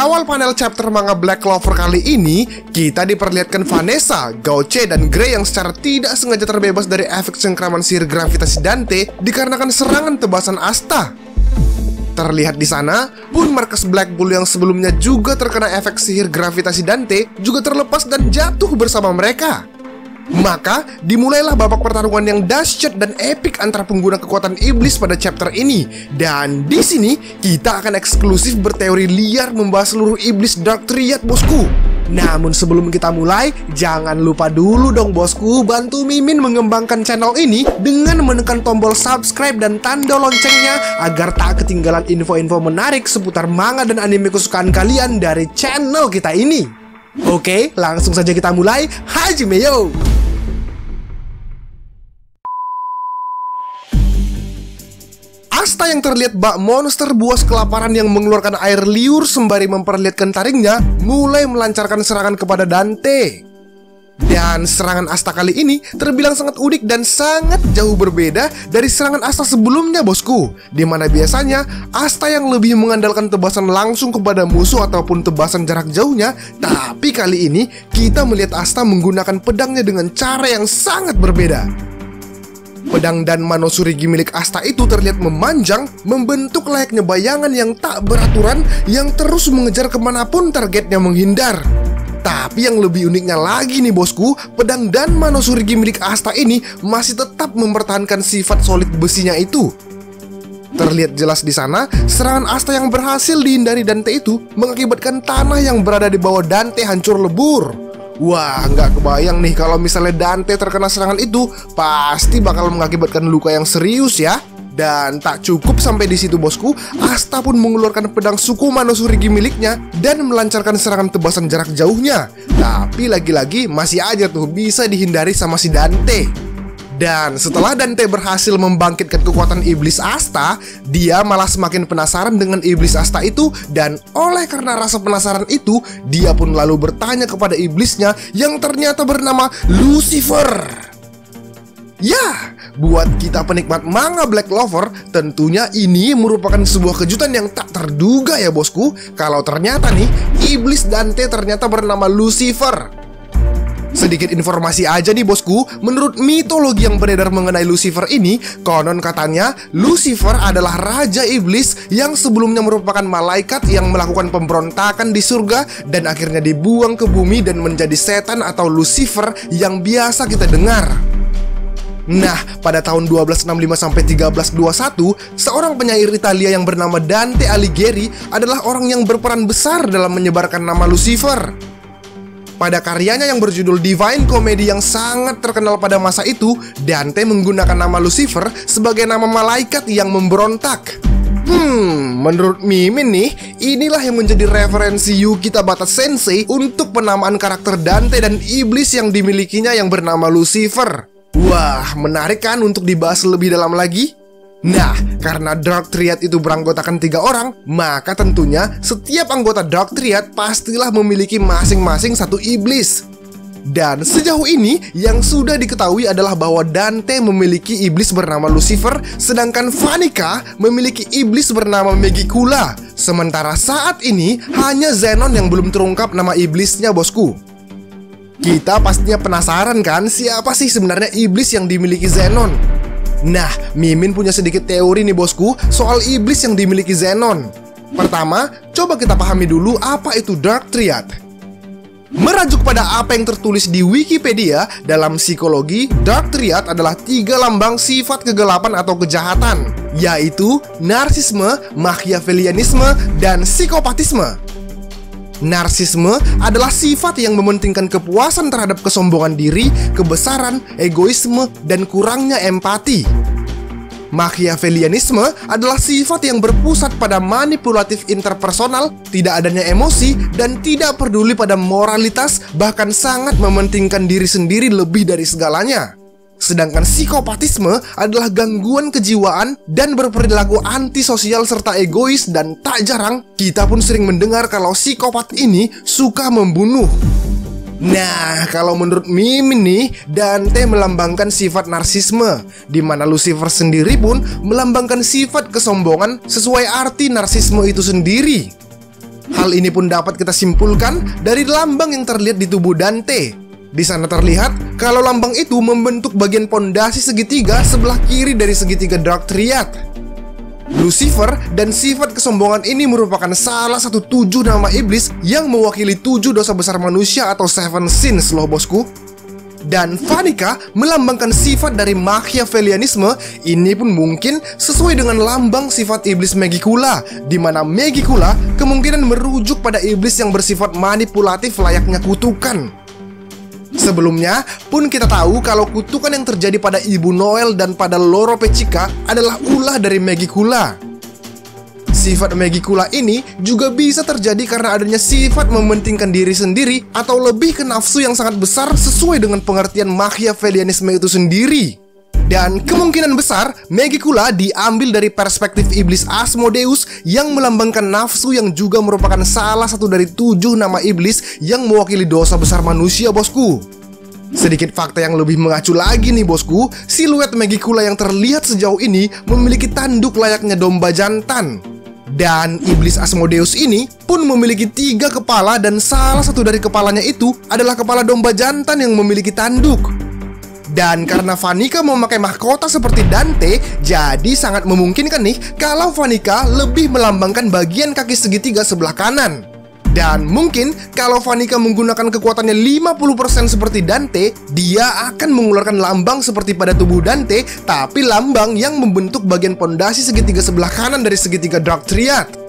awal panel chapter manga Black Clover kali ini, kita diperlihatkan Vanessa, Gauche, dan Grey yang secara tidak sengaja terbebas dari efek cengkraman sihir gravitasi Dante dikarenakan serangan tebasan Asta. Terlihat di sana, pun Marcus Black Bull yang sebelumnya juga terkena efek sihir gravitasi Dante juga terlepas dan jatuh bersama mereka. Maka dimulailah babak pertarungan yang dahsyat dan epik antara pengguna kekuatan iblis pada chapter ini. Dan di sini kita akan eksklusif berteori liar membahas seluruh iblis Dark Triad, bosku. Namun sebelum kita mulai, jangan lupa dulu dong bosku, bantu Mimin mengembangkan channel ini dengan menekan tombol subscribe dan tanda loncengnya agar tak ketinggalan info-info menarik seputar manga dan anime kesukaan kalian dari channel kita ini. Oke, langsung saja kita mulai. Hajime yo! Asta yang terlihat bak monster buas kelaparan yang mengeluarkan air liur sembari memperlihatkan taringnya mulai melancarkan serangan kepada Dante. Dan serangan Asta kali ini terbilang sangat unik dan sangat jauh berbeda dari serangan Asta sebelumnya, bosku. Dimana biasanya Asta yang lebih mengandalkan tebasan langsung kepada musuh ataupun tebasan jarak jauhnya, tapi kali ini kita melihat Asta menggunakan pedangnya dengan cara yang sangat berbeda. Pedang dan Manosurigi milik Asta itu terlihat memanjang, membentuk layaknya bayangan yang tak beraturan yang terus mengejar kemanapun targetnya menghindar. Tapi yang lebih uniknya lagi nih bosku, pedang dan Manosurigi milik Asta ini masih tetap mempertahankan sifat solid besinya itu. Terlihat jelas di sana, serangan Asta yang berhasil dihindari Dante itu mengakibatkan tanah yang berada di bawah Dante hancur lebur. Wah, nggak kebayang nih kalau misalnya Dante terkena serangan itu, pasti bakal mengakibatkan luka yang serius ya. Dan tak cukup sampai di situ bosku, Asta pun mengeluarkan pedang suku Manosurigi miliknya dan melancarkan serangan tebasan jarak jauhnya. Tapi lagi-lagi masih aja tuh bisa dihindari sama si Dante. Dan setelah Dante berhasil membangkitkan kekuatan iblis Asta, dia malah semakin penasaran dengan iblis Asta itu. Dan oleh karena rasa penasaran itu, dia pun lalu bertanya kepada iblisnya yang ternyata bernama Lucifer. Ya, buat kita penikmat manga Black Clover, tentunya ini merupakan sebuah kejutan yang tak terduga ya bosku. Kalau ternyata nih, iblis Dante ternyata bernama Lucifer. Sedikit informasi aja nih bosku, menurut mitologi yang beredar mengenai Lucifer ini, konon katanya Lucifer adalah raja iblis yang sebelumnya merupakan malaikat yang melakukan pemberontakan di surga dan akhirnya dibuang ke bumi dan menjadi setan atau Lucifer yang biasa kita dengar. Nah, pada tahun 1265-1321, seorang penyair Italia yang bernama Dante Alighieri adalah orang yang berperan besar dalam menyebarkan nama Lucifer. Pada karyanya yang berjudul Divine Comedy yang sangat terkenal pada masa itu, Dante menggunakan nama Lucifer sebagai nama malaikat yang memberontak. Menurut Mimin nih, inilah yang menjadi referensi Yuki Tabata Sensei untuk penamaan karakter Dante dan iblis yang dimilikinya yang bernama Lucifer. Wah, menarik kan untuk dibahas lebih dalam lagi? Nah, karena Dark Triad itu beranggotakan 3 orang, maka tentunya setiap anggota Dark Triad pastilah memiliki masing-masing satu iblis. Dan sejauh ini yang sudah diketahui adalah bahwa Dante memiliki iblis bernama Lucifer, sedangkan Vanica memiliki iblis bernama Megicula. Sementara saat ini hanya Zenon yang belum terungkap nama iblisnya, bosku. Kita pastinya penasaran kan siapa sih sebenarnya iblis yang dimiliki Zenon? Nah, Mimin punya sedikit teori nih bosku soal iblis yang dimiliki Zenon. Pertama, coba kita pahami dulu apa itu Dark Triad. Merajuk pada apa yang tertulis di Wikipedia, dalam psikologi, Dark Triad adalah 3 lambang sifat kegelapan atau kejahatan, yaitu narsisme, machiavellianisme, dan psikopatisme. Narsisme adalah sifat yang mementingkan kepuasan terhadap kesombongan diri, kebesaran, egoisme, dan kurangnya empati. Machiavellianisme adalah sifat yang berpusat pada manipulatif interpersonal, tidak adanya emosi, dan tidak peduli pada moralitas, bahkan sangat mementingkan diri sendiri lebih dari segalanya. Sedangkan psikopatisme adalah gangguan kejiwaan dan berperilaku antisosial serta egois, dan tak jarang kita pun sering mendengar kalau psikopat ini suka membunuh. Nah, kalau menurut Mimin nih, Dante melambangkan sifat narsisme, di mana Lucifer sendiri pun melambangkan sifat kesombongan sesuai arti narsisme itu sendiri. Hal ini pun dapat kita simpulkan dari lambang yang terlihat di tubuh Dante. Di sana terlihat kalau lambang itu membentuk bagian pondasi segitiga sebelah kiri dari segitiga Dark Triad. Lucifer dan sifat kesombongan ini merupakan salah satu 7 nama iblis yang mewakili 7 dosa besar manusia atau 7 sins loh bosku. Dan Vanica melambangkan sifat dari Machiavellianisme. Ini pun mungkin sesuai dengan lambang sifat iblis Megicula, di mana Megicula kemungkinan merujuk pada iblis yang bersifat manipulatif layaknya kutukan. Sebelumnya pun kita tahu kalau kutukan yang terjadi pada Ibu Noel dan pada Loro Pechica adalah ulah dari Megicula. Sifat Megicula ini juga bisa terjadi karena adanya sifat mementingkan diri sendiri atau lebih ke nafsu yang sangat besar sesuai dengan pengertian Machiavellianisme itu sendiri. Dan kemungkinan besar Megicula diambil dari perspektif iblis Asmodeus yang melambangkan nafsu yang juga merupakan salah satu dari 7 nama iblis yang mewakili dosa besar manusia bosku. Sedikit fakta yang lebih mengacu lagi nih bosku, siluet Megicula yang terlihat sejauh ini memiliki tanduk layaknya domba jantan. Dan iblis Asmodeus ini pun memiliki 3 kepala dan salah satu dari kepalanya itu adalah kepala domba jantan yang memiliki tanduk. Dan karena Vanica memakai mahkota seperti Dante, jadi sangat memungkinkan nih kalau Vanica lebih melambangkan bagian kaki segitiga sebelah kanan. Dan mungkin kalau Vanica menggunakan kekuatannya 50% seperti Dante, dia akan mengeluarkan lambang seperti pada tubuh Dante, tapi lambang yang membentuk bagian pondasi segitiga sebelah kanan dari segitiga Dark Triad.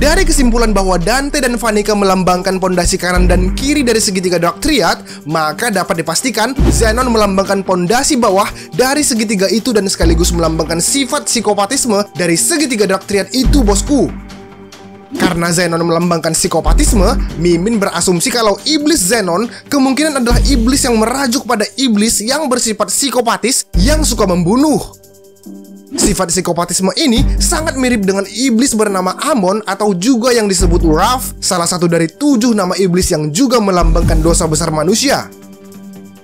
Dari kesimpulan bahwa Dante dan Vanica melambangkan pondasi kanan dan kiri dari segitiga Dark Triad, maka dapat dipastikan Zenon melambangkan pondasi bawah dari segitiga itu dan sekaligus melambangkan sifat psikopatisme dari segitiga Dark Triad itu bosku. Karena Zenon melambangkan psikopatisme, Mimin berasumsi kalau iblis Zenon kemungkinan adalah iblis yang merajuk pada iblis yang bersifat psikopatis yang suka membunuh. Sifat psikopatisme ini sangat mirip dengan iblis bernama Amon atau juga yang disebut Wrath, salah satu dari 7 nama iblis yang juga melambangkan dosa besar manusia.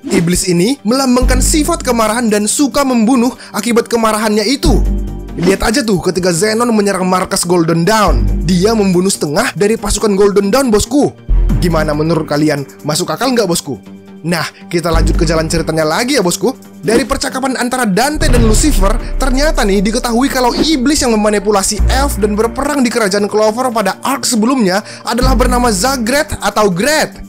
Iblis ini melambangkan sifat kemarahan dan suka membunuh akibat kemarahannya itu. Lihat aja tuh ketika Zenon menyerang markas Golden Dawn, dia membunuh setengah dari pasukan Golden Dawn bosku. Gimana menurut kalian? Masuk akal nggak bosku? Nah, kita lanjut ke jalan ceritanya lagi ya bosku. Dari percakapan antara Dante dan Lucifer, ternyata nih diketahui kalau iblis yang memanipulasi elf dan berperang di kerajaan Clover pada arc sebelumnya adalah bernama Zagret atau Gret.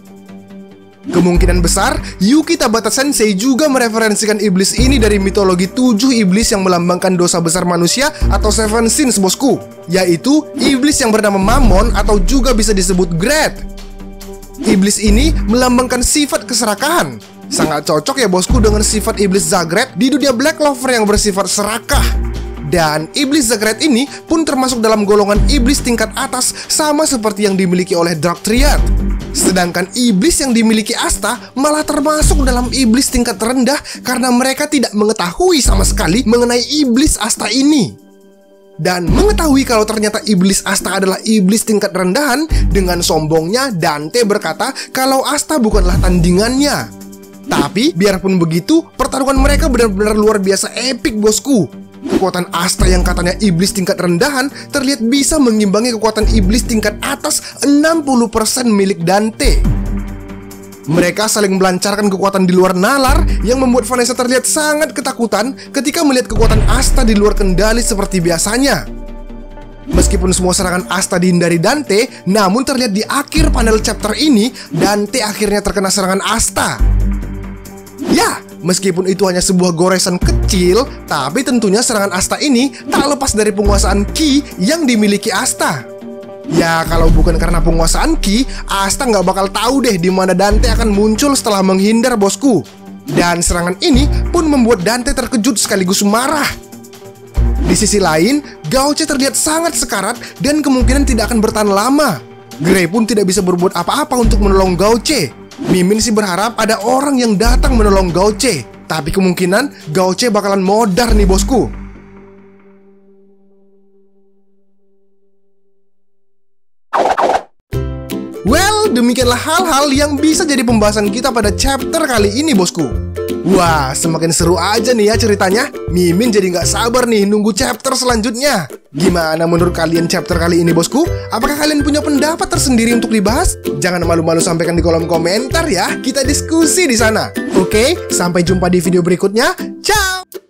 Kemungkinan besar Yuki Tabata Sensei juga mereferensikan iblis ini dari mitologi 7 iblis yang melambangkan dosa besar manusia atau 7 sins bosku, yaitu iblis yang bernama Mammon atau juga bisa disebut Gret. Iblis ini melambangkan sifat keserakahan. Sangat cocok ya bosku dengan sifat iblis Zagret di dunia Black Clover yang bersifat serakah. Dan iblis Zagret ini pun termasuk dalam golongan iblis tingkat atas sama seperti yang dimiliki oleh Dark Triad. Sedangkan iblis yang dimiliki Asta malah termasuk dalam iblis tingkat rendah karena mereka tidak mengetahui sama sekali mengenai iblis Asta ini. Dan mengetahui kalau ternyata iblis Asta adalah iblis tingkat rendahan, dengan sombongnya Dante berkata kalau Asta bukanlah tandingannya. Tapi biarpun begitu, pertarungan mereka benar-benar luar biasa epik bosku. Kekuatan Asta yang katanya iblis tingkat rendahan terlihat bisa mengimbangi kekuatan iblis tingkat atas 60% milik Dante. Mereka saling melancarkan kekuatan di luar nalar yang membuat Vanessa terlihat sangat ketakutan ketika melihat kekuatan Asta di luar kendali seperti biasanya. Meskipun semua serangan Asta dihindari Dante, namun terlihat di akhir panel chapter ini Dante akhirnya terkena serangan Asta. Ya, meskipun itu hanya sebuah goresan kecil, tapi tentunya serangan Asta ini tak lepas dari penguasaan Ki yang dimiliki Asta. Ya, kalau bukan karena penguasaan Ki, Asta nggak bakal tahu deh di mana Dante akan muncul setelah menghindar bosku. Dan serangan ini pun membuat Dante terkejut sekaligus marah. Di sisi lain, Gauche terlihat sangat sekarat dan kemungkinan tidak akan bertahan lama. Grey pun tidak bisa berbuat apa-apa untuk menolong Gauche. Mimin sih berharap ada orang yang datang menolong Gauche, tapi kemungkinan Gauche bakalan modar nih bosku. Well, demikianlah hal-hal yang bisa jadi pembahasan kita pada chapter kali ini bosku. Wah, semakin seru aja nih ya ceritanya. Mimin jadi nggak sabar nih nunggu chapter selanjutnya. Gimana menurut kalian chapter kali ini, bosku? Apakah kalian punya pendapat tersendiri untuk dibahas? Jangan malu-malu sampaikan di kolom komentar ya. Kita diskusi di sana. Oke, sampai jumpa di video berikutnya. Ciao!